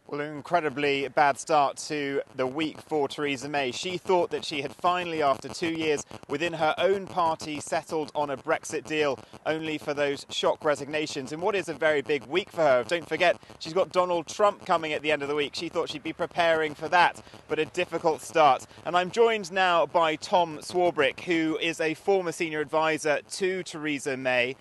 Well, an incredibly bad start to the week for Theresa May. She thought that she had finally, after 2 years within her own party, settled on a Brexit deal, only for those shock resignations in what is a very big week for her. Don't forget, she's got Donald Trump coming at the end of the week. She thought she'd be preparing for that, but a difficult start. And I'm joined now by Tom Swarbrick, who is a former senior advisor to Theresa May.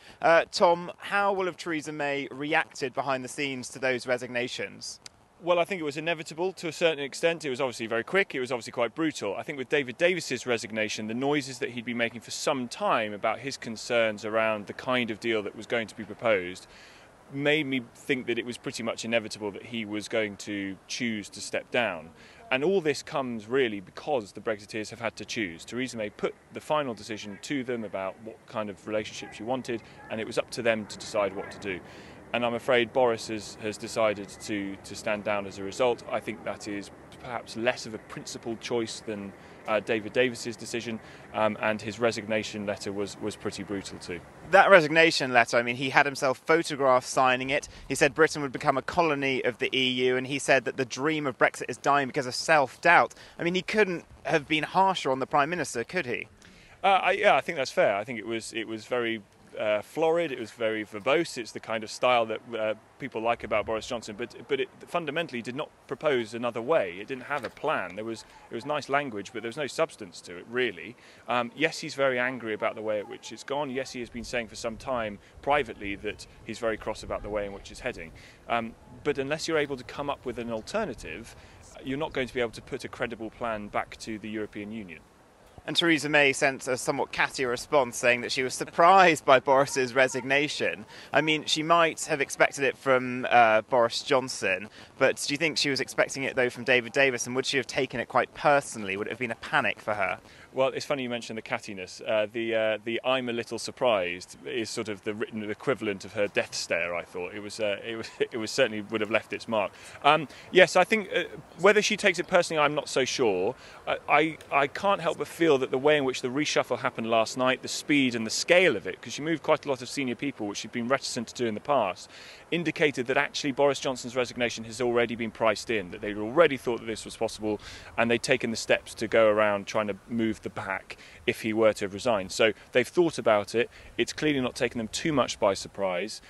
Tom, how will have Theresa May reacted behind the scenes to those resignations? Well, I think it was inevitable to a certain extent. It was obviously very quick. It was obviously quite brutal. I think with David Davis's resignation, the noises that he'd been making for some time about his concerns around the kind of deal that was going to be proposed made me think that it was pretty much inevitable that he was going to choose to step down. And all this comes really because the Brexiteers have had to choose. Theresa May put the final decision to them about what kind of relationship she wanted, and it was up to them to decide what to do. And I'm afraid Boris has decided to stand down as a result. I think that is perhaps less of a principled choice than David Davis's decision, and his resignation letter was pretty brutal too. That resignation letter, I mean, he had himself photographed signing it. He said Britain would become a colony of the EU, and he said that the dream of Brexit is dying because of self-doubt. I mean, he couldn't have been harsher on the Prime Minister, could he? Yeah, I think that's fair. I think it was very florid, it was very verbose. It's the kind of style that people like about Boris Johnson, but it fundamentally did not propose another way. It didn't have a plan. It was nice language, but there was no substance to it, really. Yes, he's very angry about the way at which it's gone. Yes, he has been saying for some time privately that he's very cross about the way in which it's heading. But unless you're able to come up with an alternative, you're not going to be able to put a credible plan back to the European Union. And Theresa May sent a somewhat catty response saying that she was surprised by Boris's resignation. I mean, she might have expected it from Boris Johnson, but do you think she was expecting it, though, from David Davis? And would she have taken it quite personally? Would it have been a panic for her? Well, it's funny you mentioned the cattiness. The "I'm a little surprised" is sort of the written equivalent of her death stare. I thought it was certainly would have left its mark. Yes, I think whether she takes it personally, I'm not so sure. I can't help but feel that the way in which the reshuffle happened last night, the speed and the scale of it, because she moved quite a lot of senior people, which she'd been reticent to do in the past, indicated that actually Boris Johnson's resignation has already been priced in, that they'd already thought that this was possible, and they'd taken the steps to go around trying to move the back if he were to have resigned. So they've thought about it. It's clearly not taken them too much by surprise,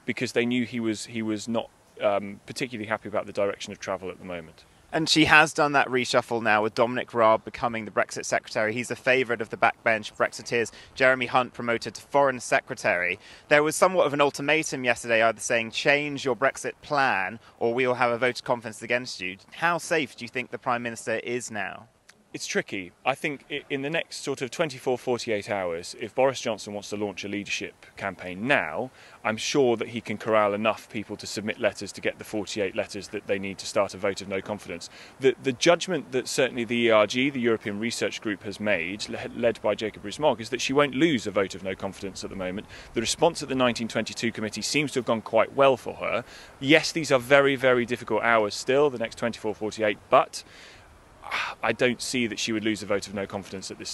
because they knew he was not particularly happy about the direction of travel at the moment. And she has done that reshuffle now with Dominic Raab becoming the Brexit Secretary. He's a favourite of the backbench Brexiteers. Jeremy Hunt promoted to Foreign Secretary. There was somewhat of an ultimatum yesterday, either saying change your Brexit plan or we will have a vote of confidence against you. How safe do you think the Prime Minister is now? It's tricky. I think in the next sort of 24, 48 hours, if Boris Johnson wants to launch a leadership campaign now, I'm sure that he can corral enough people to submit letters to get the 48 letters that they need to start a vote of no confidence. The judgment that certainly the ERG, the European Research Group, has made, led by Jacob Rees-Mogg, is that she won't lose a vote of no confidence at the moment. The response at the 1922 committee seems to have gone quite well for her. Yes, these are very, very difficult hours still, the next 24, 48, but I don't see that she would lose a vote of no confidence at this